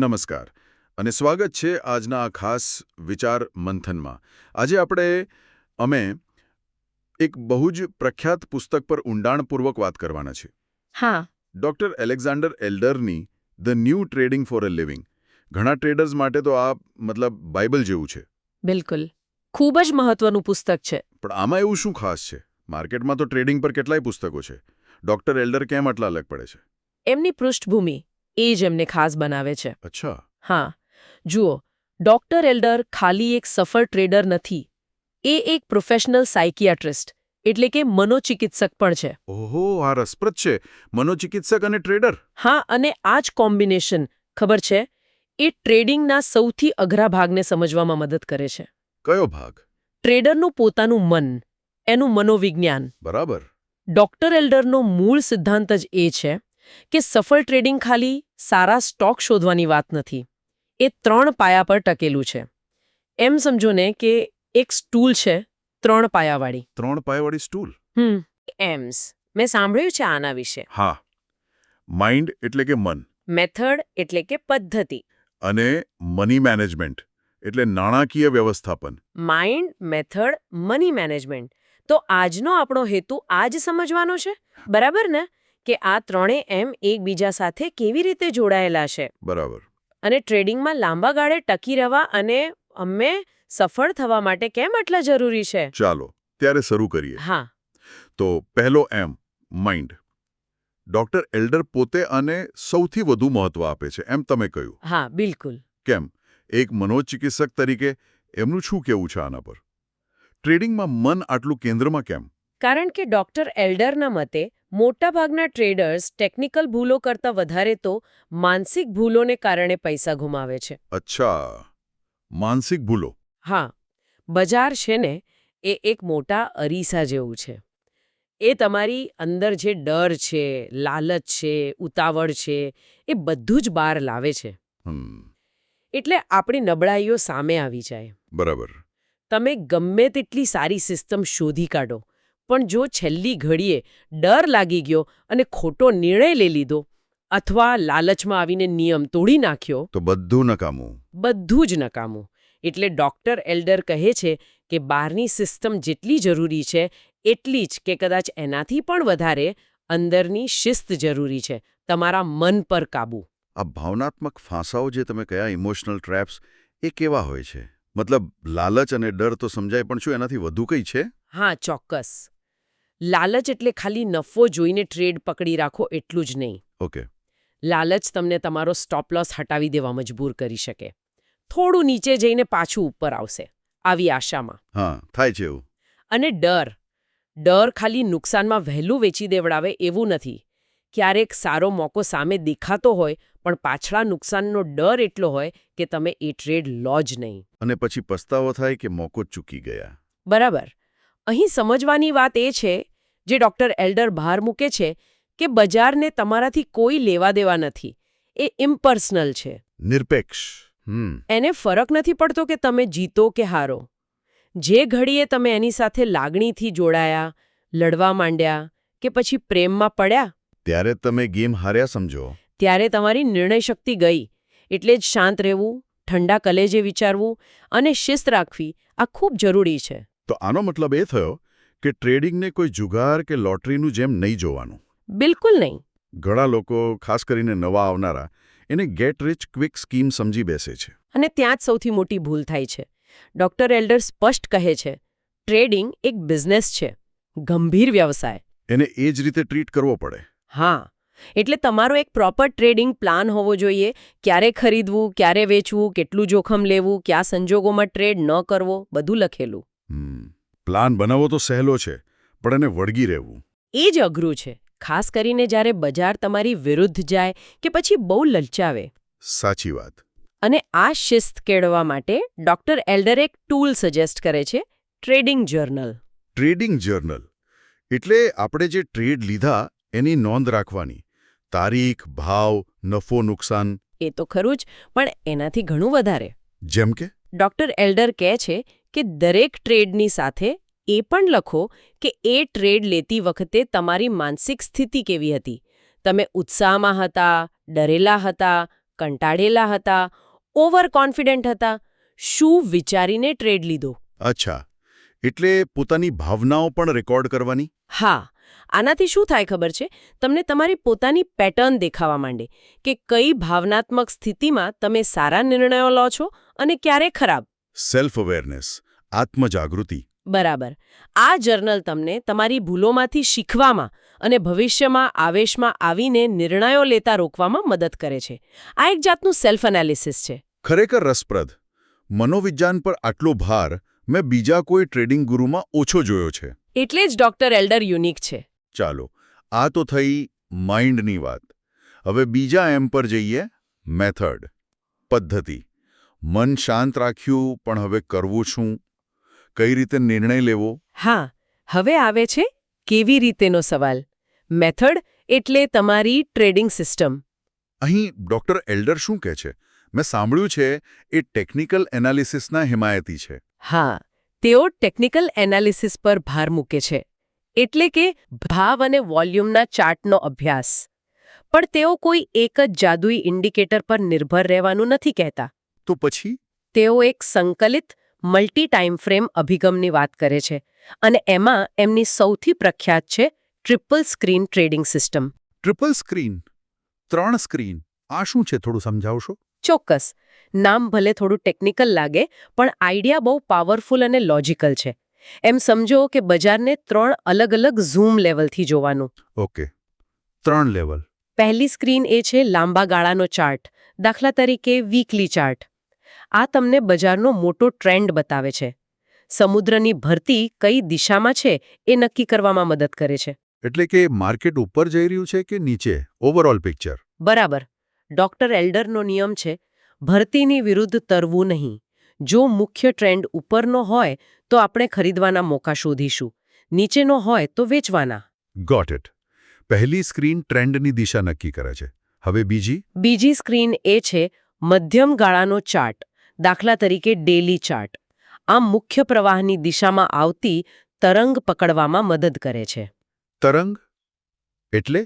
નમસ્કાર અને સ્વાગત છે આજના આ ખાસ વિચાર મંથનમાં. આજે અમે એક બહુ જ પ્રખ્યાત પુસ્તક પર ઊંડાણપૂર્વક વાત કરવાના છે. હા. ડોક્ટર એલેક્ઝાન્ડર એલ્ડરની the new trading for a living. ઘણા ટ્રેડર્સ માટે તો આ બાઇબલ જેવું છે. બિલકુલ. ખૂબ જ મહત્વનું પુસ્તક છે. પણ આમાં એવું શું ખાસ છે? માર્કેટમાં તો ટ્રેડિંગ પર કેટલાય પુસ્તકો છે. ડોક્ટર એલ્ડર કેમ આટલા અલગ પડે છે? એમની પૃષ્ઠભૂમિ એ જ એમને ખાસ બનાવે છે. અચ્છા. હા. જુઓ, ડોક્ટર એલ્ડર ખાલી એક સફળ ટ્રેડર નથી. એ એક પ્રોફેશનલ સાયકિયાટ્રિસ્ટ એટલે કે મનોચિકિત્સક પણ છે. ઓહો, આ રસપ્રદ છે. મનોચિકિત્સક અને ટ્રેડર. હા, અને આ જ કોમ્બિનેશન ખબર છે એ ટ્રેડિંગના સૌથી અઘરા ભાગને સમજવામાં મદદ કરે છે. કયો ભાગ? ટ્રેડરનું પોતાનું મન, એનું મનોવિજ્ઞાન. બરાબર. ડોક્ટર એલ્ડરનો મૂળ સિદ્ધાંત જ એ છે કે સફળ ટ્રેડિંગ ખાલી સારા સ્ટોક શોધવાની વાત નથી. એ 3 પાયા પર ટકેલું છે. એમ સમજો ને કે એક સ્ટૂલ છે 3 પાયાવાળી. 3 પાયાવાળી સ્ટૂલ? એમ્સ. મેં સાંભળ્યું છે આના વિશે. હા. માઇન્ડ એટલે કે મન. મેથડ એટલે કે પદ્ધતિ. અને મની મેનેજમેન્ટ એટલે નાણાકીય વ્યવસ્થાપન. Mind, method, money management. તો આજનો આપણો હેતુ આ જ સમજવાનો છે, બરાબર ને? કે આ ત્રણેય એમ એકબીજા સાથે કેવી રીતે જોડાયેલા છે. બરાબર. અને ટ્રેડિંગમાં લાંબા ગાળે ટકી રહેવા અને અમે સફળ થવા માટે કેમ આટલા જરૂરી છે? ચાલો ત્યારે શરૂ કરીએ. હા. તો પહેલો એમ, માઇન્ડ. ડોક્ટર એલ્ડર પોતે આને સૌથી વધુ મહત્વ આપે છે, એમ તમે કહ્યું. હા, બિલકુલ. કેમ? એક મનોચિકિત્સક તરીકે એમનું શું કહેવું છે આના પર? ટ્રેડિંગમાં મન આટલું કેન્દ્રમાં કેમ? કારણ કે ડોક્ટર એલ્ડરના મતે મોટાભાગના ટ્રેડર્સ ટેકનિકલ ભૂલો કરતાં વધારે તો માનસિક ભૂલોને કારણે પૈસા ગુમાવે છે. અચ્છા, માનસિક ભૂલો. હા. બજાર છે ને એ એક મોટા અરીસા જેવું છે. એ તમારી અંદર જે ડર છે, લાલચ છે, ઉતાવળ છે, એ બધું જ બહાર લાવે છે. એટલે આપણી નબળાઈઓ સામે આવી જાય. બરાબર. તમે ગમે તેટલી સારી સિસ્ટમ શોધી કાઢો, પણ જો છેલ્લી ઘડીએ ડર લાગી ગયો અને ખોટો નિર્ણય લઈ લીધો અથવા લાલચમાં આવીને નિયમ તોડી નાખ્યો, તો બધું નકામું. બધું જ નકામું. એટલે ડોક્ટર એલ્ડર કહે છે કે બહારની સિસ્ટમ જેટલી જરૂરી છે એટલી જ કે કદાચ એનાથી પણ વધારે અંદરની શિસ્ત જરૂરી છે, તમારા મન પર કાબૂ. આ ભાવનાત્મક ફાંસાઓ જે તમે કયા ઇમોશનલ ટ્રેપ્સ, એ કેવા હોય છે? લાલચ અને ડર તો સમજાય, પણ શું એનાથી વધુ કંઈ છે? હા, ચોક્કસ. લાલચ એટલે ખાલી નફો જોઈને ટ્રેડ પકડી રાખો એટલું જ નહીં. ઓકે. લાલચ તમને તમારો સ્ટોપ લોસ હટાવી દેવા મજબૂર કરી શકે. થોડું નીચે જઈને પાછું ઉપર આવશે, આવી આશામાં. હા, થાય છે એવું. અને ડર ખાલી નુકસાનમાં વહેલું વેચી દેવડાવે એવું નથી. ક્યારેક સારો મોકો સામે દેખાતો હોય પણ પાછલા નુકસાનનો ડર એટલો હોય કે તમે એ ટ્રેડ લો જ નહીં. અને પછી પસ્તાવો થાય કે મોકો ચૂકી ગયા. બરાબર. અહીં સમજવાની વાત એ છે, જે ડોક્ટર એલ્ડર બહાર મૂકે છે, કે બજારને તમારાથી કોઈ લેવા દેવા નથી. એ ઇમ્પર્સનલ છે. નિરપેક્ષ. એને ફરક નથી પડતો કે તમે જીતો કે હારો. જે ઘડીએ તમે એની સાથે લાગણીથી જોડાયા, લડવા માંડ્યા કે પછી પ્રેમમાં પડ્યા, ત્યારે તમે ગેમ હાર્યા સમજો. ત્યારે તમારી નિર્ણય શક્તિ ગઈ. એટલે જ શાંત રહેવું, ઠંડા કલેજે વિચારવું અને શિસ્ત રાખવી આ ખૂબ જરૂરી છે. તો આનો મતલબ એ થયો કે ટ્રેડિંગને કોઈ જુગાર કે લોટરીનું જેમ નહીં જોવાનું. બિલકુલ નહીં. ઘણા લોકો, ખાસ કરીને નવા આવનારા, એને ગેટ રિચ ક્વિક સ્કીમ સમજી બેસે છે. અને ત્યાં જ સૌથી મોટી ભૂલ થાય છે. ડોક્ટર એલ્ડર સ્પષ્ટ કહે છે, ટ્રેડિંગ એક બિઝનેસ છે, ગંભીર વ્યવસાય. એને એ જ રીતે ટ્રીટ કરવો પડે. હા. એટલે તમારો એક પ્રોપર ટ્રેડિંગ પ્લાન હોવો જોઈએ. ક્યારે ખરીદવું, ક્યારે વેચવું, કેટલું જોખમ લેવું, કયા સંજોગોમાં ટ્રેડ ન કરવો, બધું લખેલું. પ્લાન બનાવવો તો સહેલો છે, પણ એને વળગી રહેવું એ જ અઘરું છે. ખાસ કરીને જ્યારે બજાર તમારી વિરુદ્ધ જાય કે પછી બહુ લલચાવે. સાચી વાત. અને આ શિસ્ત કેળવવા માટે ડોક્ટર એલ્ડર એક ટૂલ સજેસ્ટ કરે છે, ટ્રેડિંગ જર્નલ. ટ્રેડિંગ જર્નલ એટલે આપણે જે ટ્રેડ લીધા એની નોંધ રાખવાની. તારીખ, ભાવ, નફો, નુકસાન. એ તો ખરું જ, પણ એનાથી ઘણું વધારે. જેમ કે? ડોક્ટર એલ્ડર કહે છે કે દરેક ટ્રેડની સાથે એ પણ લખો કે એ ટ્રેડ લેતી વખતે તમારી માનસિક સ્થિતિ કેવી હતી. તમે ઉત્સાહમાં હતા, ડરેલા હતા, કંટાળેલા હતા, ઓવર કોન્ફિડન્ટ હતા, શું વિચારીને ટ્રેડ લીધો? અચ્છા, એટલે પોતાની ભાવનાઓ પણ રેકોર્ડ કરવાની? હા, આનાથી શું થાય ખબર છે? તમને તમારી પોતાની પેટર્ન દેખાવા માંડે કે કઈ ભાવનાત્મક સ્થિતિમાં તમે સારા નિર્ણયો લો છો અને ક્યારે ખરાબ. સેલ્ફ અવેરનેસ, આત્મજાગૃતિ. બરાબર. આ જર્નલ તમને તમારી ભૂલોમાંથી શીખવામાં અને ભવિષ્યમાં આવેશમાં આવીને નિર્ણયો લેતા રોકવામાં મદદ કરે છે. આ એક જાતનું સેલ્ફ એનાલિસિસ છે. ખરેખર રસપ્રદ. મનોવિજ્ઞાન પર આટલો ભાર મેં બીજા કોઈ ટ્રેડિંગ ગુરુમાં ઓછો જોયો છે. એટલે જ ડોક્ટર એલ્ડર યુનિક છે. ચાલો, આ તો થઈ માઇન્ડની વાત. હવે બીજા એમ પર જઈએ, મેથડ, પદ્ધતિ. મન શાંત રાખ્યું, પણ હવે કરવું શું? કઈ રીતે નિર્ણય લેવો? હા, હવે આવે છે કેવી રીતેનો સવાલ. મેથડ એટલે તમારી ટ્રેડિંગ સિસ્ટમ. અહીં ડોક્ટર એલ્ડર શું કહે છે? મેં સાંભળ્યું છે એ ટેકનિકલ એનાલિસિસના હિમાયતી છે. હા, તેઓ ટેકનિકલ એનાલિસિસ પર ભાર મૂકે છે. એટલે કે ભાવ અને વોલ્યુમના ચાર્ટનો અભ્યાસ. પણ તેઓ કોઈ એક જ જાદુઈ ઇન્ડિકેટર પર નિર્ભર રહેવાનું નથી કહેતા. તો પછી? તેઓ એક સંકલિત મલ્ટી ટાઈમ ફ્રેમ અભિગમની વાત કરે છે અને એમાં એમની સૌથી પ્રખ્યાત છે triple screen trading system. Triple screen, 3 screen, આ શું છે થોડું સમજાવશો? ચોક્કસ. નામ ભલે થોડું ટેકનિકલ લાગે, પણ આઈડિયા બહુ પાવરફુલ અને લોજિકલ છે. એમ સમજો કે બજારને 3 અલગ અલગ ઝૂમ લેવલથી જોવાનું. Okay, 3 level. પહેલી સ્ક્રીન એ છે લાંબા ગાળાનો ચાર્ટ, દાખલા તરીકે વીકલી ચાર્ટ. આ તમને બજારનો મોટો ટ્રેન્ડ બતાવે છે. સમુદ્રની ભરતી કઈ દિશામાં છે એ નક્કી કરવામાં મદદ કરે છે. એટલે કે માર્કેટ ઉપર જઈ રહ્યું છે કે નીચે? Overall picture. બરાબર. ડોક્ટર એલ્ડરનો નિયમ છે ભરતીની વિરુદ્ધ તરવું નહીં. જો મુખ્ય ટ્રેન્ડ ઉપરનો હોય તો આપણે ખરીદવાના મોકા શોધીશું, નીચેનો હોય તો વેચવાના. Got it. પહેલી સ્ક્રીન ટ્રેન્ડની દિશા નક્કી કરે છે. હવે બીજી? બીજી સ્ક્રીન એ છે મધ્યમ ગાળાનો ચાર્ટ, દાખલા તરીકે ડેલી ચાર્ટ. આ મુખ્ય પ્રવાહની દિશામાં આવતી તરંગ પકડવામાં મદદ કરે છે. તરંગ એટલે?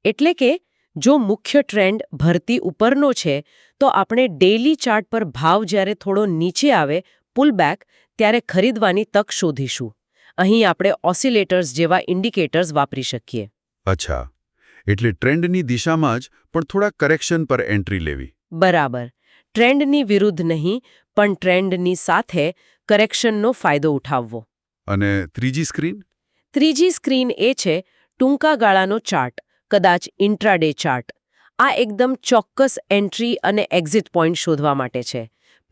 એટલે કે જો મુખ્ય ટ્રેન્ડ ભરતી ઉપરનો છે તો આપણે ડેલી ચાર્ટ પર ભાવ જ્યારે થોડો નીચે આવે, પુલબેક, ત્યારે ખરીદવાની તક શોધીશું. અહીં આપણે ઓસિલેટર્સ જેવા ઇન્ડિકેટર્સ વાપરી શકીએ. અચ્છા, એટલે ટ્રેન્ડની દિશામાં જ પણ થોડા કરેક્શન પર એન્ટ્રી લેવી. બરાબર. ટ્રેન્ડની વિરુદ્ધ નહીં, પણ ટ્રેન્ડની સાથે કરેક્શનનો ફાયદો ઉઠાવવો. અને ત્રીજી સ્ક્રીન? ત્રીજી સ્ક્રીન એ છે ટૂંકા ગાળાનો ચાર્ટ, કદાચ ઇન્ટ્રાડે ચાર્ટ. આ એકદમ ચોક્કસ એન્ટ્રી અને એક્ઝિટ પોઈન્ટ શોધવા માટે છે.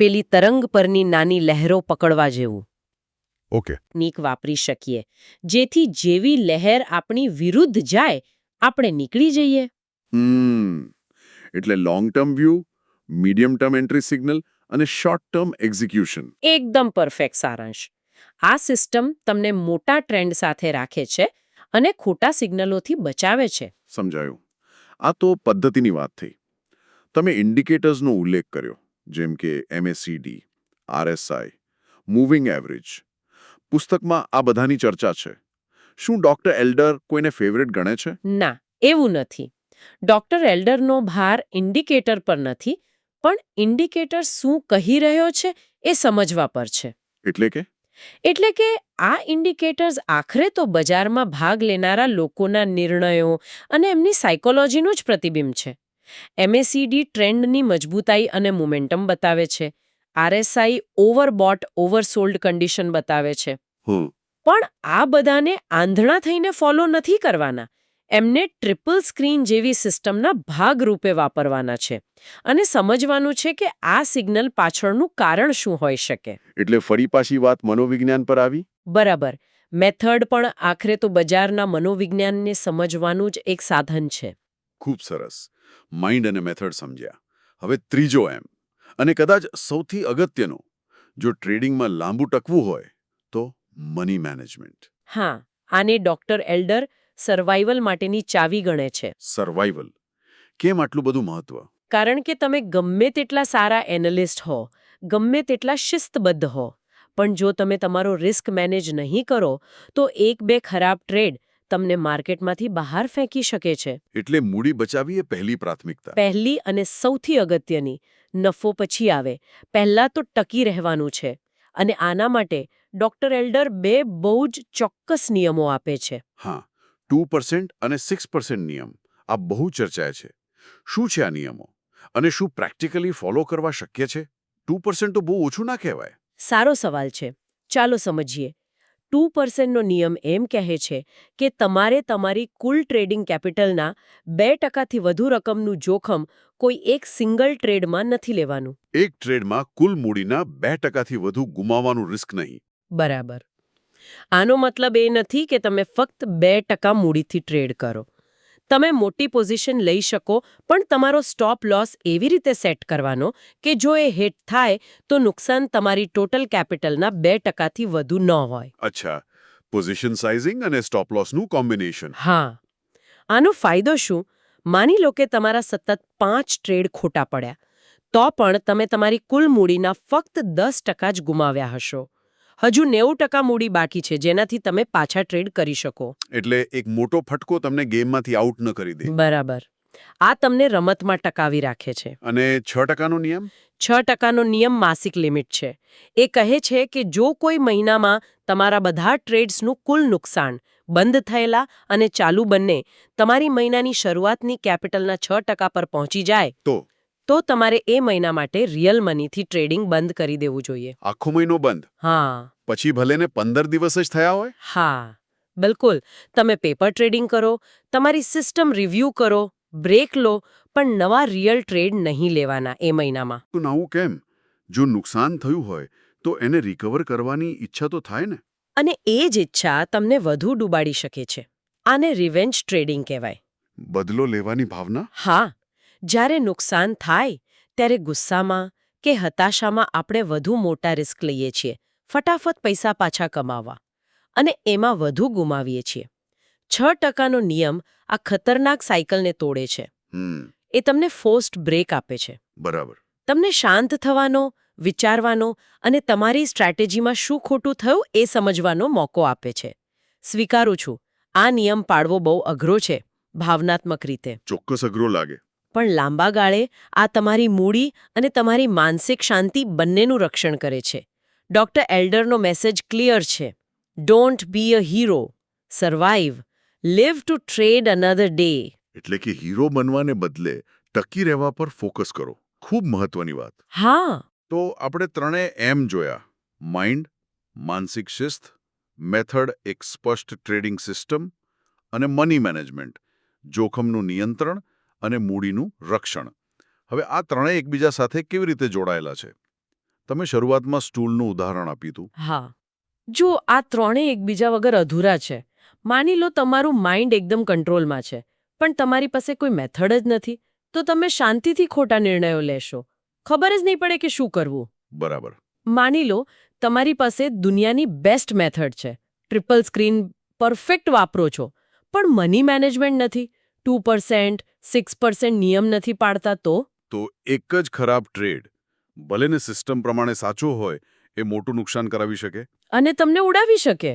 પેલી તરંગ પરની નાની લહેરો પકડવા જેવું. ઓકે. નીક વાપરી શકીએ, જેથી જેવી લહેર આપણી વિરુદ્ધ જાય, આપણે નીકળી જઈએ. એટલે long term view, medium term entry signal અને શોર્ટ ટર્મ એક્ઝિક્યુશન. એકદમ પરફેક્ટ સારાંશ. આ સિસ્ટમ તમને મોટા ટ્રેન્ડ સાથે રાખે છે અને ખોટા સિગ્નલોથી બચાવે છે. સમજાયું. આ તો પદ્ધતિની વાત થઈ. તમે ઇન્ડિકેટર્સનો ઉલ્લેખ કર્યો, જેમ કે MACD, RSI, મૂવિંગ એવરેજ. પુસ્તકમાં આ બધાની ચર્ચા છે. શું ડોક્ટર એલ્ડર કોઈને ફેવરેટ ગણે છે? ના, એવું નથી. ડોક્ટર એલ્ડરનો ભાર ઇન્ડિકેટર પર નથી, પણ ઇન્ડિકેટર શું કહી રહ્યો છે એ સમજવા પર છે. એટલે કે આ ઇન્ડિકેટર્સ આખરે તો બજારમાં ભાગ લેનારા લોકોના નિર્ણયો અને એમની સાયકોલોજીનું જ પ્રતિબિંબ છે. MACD ટ્રેન્ડની મજબૂતાઈ અને મોમેન્ટમ બતાવે છે. RSI ઓવરબોટ ઓવરસોલ્ડ કન્ડિશન બતાવે છે. પણ આ બધાને આંધળા થઈને ફોલો નથી કરવાના. એમને ટ્રિપલ સ્ક્રીન જેવી સિસ્ટમના ભાગરૂપે વાપરવાના છે અને સમજવાનું છે કે આ સિગ્નલ પાછળનું કારણ શું હોઈ શકે. એટલે ફરી પાછી વાત મનોવિજ્ઞાન પર આવી? બરાબર. મેથડ પણ આખરે તો બજારના મનોવિજ્ઞાનને સમજવાનું જ એક સાધન છે. ખૂબ સરસ. માઇન્ડ અને મેથડ સમજ્યા. હવે ત્રીજો એમ, અને કદાચ સૌથી અગત્યનો, જો ટ્રેડિંગમાં લાંબુ ટકવું હોય તો મની મેનેજમેન્ટ. હા, આને ડોક્ટર એલ્ડર સર્વાઈવલ માટેની ચાવી ગણે છે. સર્વાઈવલ કેમ આટલું બધું મહત્વ? કારણ કે તમે ગમે તેટલા સારા એનાલિસ્ટ હો, ગમે તેટલા શિસ્તબદ્ધ હો, પણ જો તમે તમારો રિસ્ક મેનેજ નહીં કરો તો 1-2 ખરાબ ટ્રેડ તમને માર્કેટમાંથી બહાર ફેંકી શકે છે. એટલે મૂડી બચાવવી એ પહેલી પ્રાથમિકતા. પહેલી અને સૌથી અગત્યની, નફો પછી આવે, પહેલાં તો ટકી રહેવાનું છે. અને આના માટે ડોક્ટર એલ્ડર 2 બહુ જ ચોક્કસ નિયમો આપે છે. હા, 2% અને 6% નિયમ આ બહુ ચર્ચાય છે. શું છે આ નિયમો અને શું પ્રેક્ટિકલી ફોલો કરવા શક્ય છે? 2% તો બહુ ઓછું ના કહેવાય. સારો સવાલ છે. ચાલો સમજીએ. 2%નો નિયમ એમ કહે છે કે તમારે તમારી કુલ ટ્રેડિંગ કેપિટલના 2%થી વધુ રકમનું જોખમ કોઈ એક સિંગલ ટ્રેડમાં નથી લેવાનું. એક ટ્રેડમાં કુલ મૂડીના 2%થી વધુ ગુમાવવાનું રિસ્ક નહીં. બરાબર. આનો મતલબ એ નથી કે તમે ફક્ત 2% મૂડીથી ટ્રેડ કરો. તમે મોટી પોઝિશન લઈ શકો, પણ તમારો સ્ટોપ લોસ એવી રીતે સેટ કરવાનો કે જો એ હિટ થાય તો નુકસાન તમારી ટોટલ કેપિટલના 2%થી વધુ ન હોય. અચ્છા, પોઝિશન સાઇઝિંગ અને સ્ટોપ લોસનું કોમ્બિનેશન. હા. આનો ફાયદો શું? માની લો કે તમારા સતત 5 ટ્રેડ ખોટા પડ્યા, તો પણ તમે તમારી કુલ મૂડીના ફક્ત 10% જ ગુમાવ્યા હશો. હજુ 90% મૂડી બાકી છે, જેનાથી તમે પાછા ટ્રેડ કરી શકો. એટલે એક મોટો ફટકો તમને ગેમમાંથી આઉટ ન કરી દે. બરાબર. આ તમને રમતમાં ટકાવી રાખે છે. અને 6%નો નિયમ? 6%નો નિયમ માસિક લિમિટ છે. એ કહે છે કે જો કોઈ મહિનામાં તમારા બધા ટ્રેડ્સનું કુલ નુકસાન, બંધ થયેલા અને ચાલુ બંને, તમારી મહિનાની શરૂઆતની કેપિટલના 6% પર પહોંચી જાય તો તમારે એ મહિના માટે રિયલ મનીથી ટ્રેડિંગ બંધ કરી દેવું જોઈએ. આખો મહિનો બંધ? હા. પછી ભલે ને 15 દિવસ જ થયા હોય? હા, બિલકુલ. તમે પેપર ટ્રેડિંગ કરો, તમારી સિસ્ટમ રિવ્યૂ કરો, બ્રેક લો, પણ નવા રિયલ ટ્રેડ નહીં લેવાના એ મહિનામાં. તો નવું કેમ? જો નુકસાન થયું હોય તો એને રિકવર કરવાની ઈચ્છા તો થાય ને? અને એ જ ઈચ્છા તમને વધુ ડૂબાડી શકે છે. આને રિવેન્જ ટ્રેડિંગ કહેવાય. બદલો લેવાની ભાવના? હા. જ્યારે નુકસાન થાય ત્યારે ગુસ્સામાં કે હતાશામાં આપણે વધુ મોટા રિસ્ક લઈએ છીએ, ફટાફટ પૈસા પાછા કમાવા, અને એમાં વધુ ગુમાવીએ છીએ. 6%નો નિયમ આ ખતરનાક સાયકલને તોડે છે. એ તમને ફોર્સ્ડ બ્રેક આપે છે. બરાબર. તમને શાંત થવાનો, વિચારવાનો અને તમારી સ્ટ્રેટેજીમાં શું ખોટું થયું એ સમજવાનો મોકો આપે છે. સ્વીકારું છું, આ નિયમ પાળવો બહુ અઘરો છે, ભાવનાત્મક રીતે. ચોક્કસ અઘરો લાગે. પણ લાંબા ગાળે આ તમારી મૂડી અને તમારી માનસિક શાંતિ બંનેનું રક્ષણ કરે છે. ડોક્ટર એલ્ડરનો મેસેજ ક્લિયર છે. Don't be a hero, survive, live to trade another day. એટલે કે હીરો બનવાને બદલે ટકી રહેવા પર ફોકસ કરો. ખૂબ મહત્વની વાત. હા. તો આપણે ત્રણેય એમ જોયા: માઇન્ડ, માનસિક શિસ્ત, મેથડ એક સ્પષ્ટ ટ્રેડિંગ સિસ્ટમ, અને મની મેનેજમેન્ટ, જોખમનું નિયંત્રણ અને મૂડીનું રક્ષણ. હવે આ ત્રણેય એકબીજા સાથે કેવી રીતે જોડાયેલા છે? તમે શરૂઆતમાં સ્ટૂલનું ઉદાહરણ આપ્યું હતું. હા. જો આ ત્રણેય એકબીજા વગર અધૂરા છે. માની લો તમારું માઇન્ડ એકદમ કંટ્રોલમાં છે, પણ તમારી પાસે કોઈ મેથડ જ નથી, તો તમે શાંતિથી ખોટા નિર્ણયો લેશો. ખબર જ નહીં પડે કે શું કરવું. બરાબર. માની લો તમારી પાસે દુનિયાની બેસ્ટ મેથડ છે, ટ્રિપલ સ્ક્રીન પરફેક્ટ વાપરો છો, પણ મની મેનેજમેન્ટ નથી, 2%, 6% નિયમ નથી પાડતા, તો એક જ ખરાબ ટ્રેડ, ભલે ને સિસ્ટમ પ્રમાણે સાચો હોય, એ મોટું નુકસાન કરાવી શકે અને તમને ઉડાવી શકે.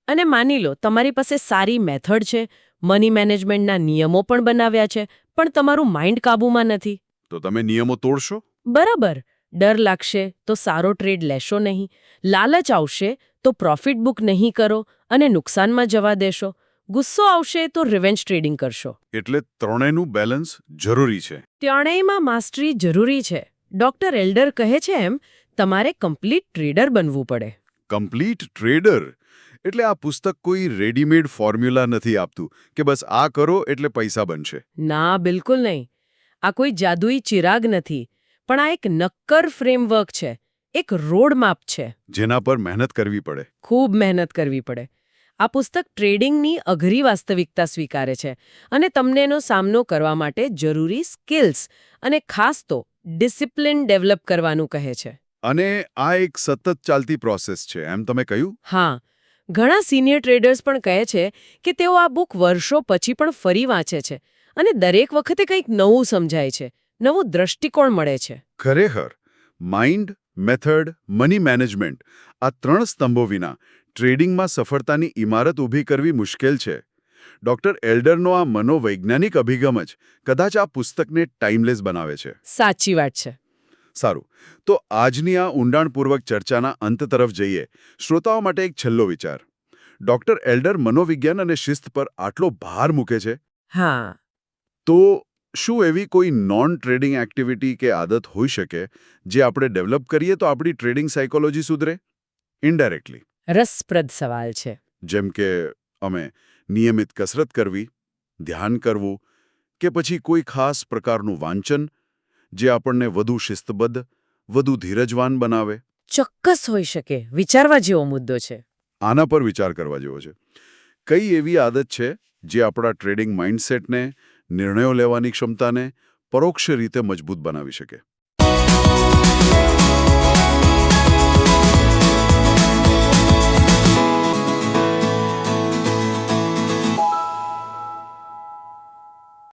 અને માની લો તમારી પાસે સારી મેથડ છે, મની મેનેજમેન્ટના નિયમો પણ બનાવ્યા છે, પણ તમારું માઇન્ડ કાબૂમાં નથી. તો તમે નિયમો તોડશો? બરાબર. ડર લાગશે તો સારો ટ્રેડ લેશો નહીં, લાલચ આવશે તો પ્રોફિટ બુક નહીં કરો અને નુકસાનમાં જવા દેશો, ગુસ્સો આવશે તો રિવેન્જ ટ્રેડિંગ કરશો. એટલે ત્રણેયનું બેલેન્સ જરૂરી છે. ત્રણેયમાં માસ્ટરી જરૂરી છે. ડોક્ટર એલ્ડર કહે છે એમ, તમારે કમ્પ્લીટ ટ્રેડર બનવું પડે. કમ્પ્લીટ ટ્રેડર એટલે આ પુસ્તક કોઈ રેડીમેડ ફોર્મ્યુલા નથી આપતું કે બસ આ કરો એટલે પૈસા બનશે. ના, બિલકુલ નહીં. આ કોઈ જાદુઈ ચિરાગ નથી, પણ આ એક નક્કર ફ્રેમવર્ક છે, એક રોડમેપ છે. જેના પર મહેનત કરવી પડે. ખૂબ મહેનત કરવી પડે. આ પુસ્તક ટ્રેડિંગની અઘરી વાસ્તવિકતા સ્વીકારે છે અને તમને એનો સામનો કરવા માટે જરૂરી સ્કિલ્સ અને ખાસ તો ડિસિપ્લિન ડેવલપ કરવાનું કહે છે. અને આ એક સતત ચાલતી પ્રોસેસ છે, એમ તમે કહ્યું? હા. ઘણા સિનિયર ટ્રેડર્સ પણ કહે છે કે તેઓ આ બુક વર્ષો પછી પણ ફરી વાંચે છે અને દરેક વખતે કંઈક નવું સમજાય છે, નવો દ્રષ્ટિકોણ મળે છે. ખરેખર માઇન્ડ, મેથડ, મની મેનેજમેન્ટ, આ ત્રણ સ્તંભો વિના ટ્રેડિંગમાં સફળતાની ઇમારત ઊભી કરવી મુશ્કેલ છે. ડોક્ટર એલ્ડરનો આ મનોવૈજ્ઞાનિક અભિગમ જ કદાચ આ પુસ્તકને ટાઈમલેસ બનાવે છે. સાચી વાત છે. સારું, તો આજની આ ઊંડાણપૂર્વક ચર્ચાના અંત તરફ જઈએ. શ્રોતાઓ માટે એક છેલ્લો વિચાર. ડોક્ટર એલ્ડર મનોવિજ્ઞાન અને શિસ્ત પર આટલો ભાર મૂકે છે, હા, તો શું એવી કોઈ નોન ટ્રેડિંગ એક્ટિવિટી કે આદત હોઈ શકે જે આપણે ડેવલપ કરીએ તો આપણી ટ્રેડિંગ સાયકોલોજી સુધરે? ઇનડાયરેક્ટલી. રસપ્રદ સવાલ છે. જેમ કે અમે નિયમિત કસરત કરવી, ધ્યાન કરવું, કે પછી કોઈ ખાસ પ્રકારનું વાંચન જે આપણને વધુ શિસ્તબદ્ધ, વધુ ધીરજવાન બનાવે. ચોક્કસ હોઈ શકે. વિચારવા જેવો મુદ્દો છે. આના પર વિચાર કરવા જેવો છે. કઈ એવી આદત છે જે આપણા ટ્રેડિંગ માઇન્ડસેટને, નિર્ણયો લેવાની ક્ષમતાને પરોક્ષ રીતે મજબૂત બનાવી શકે?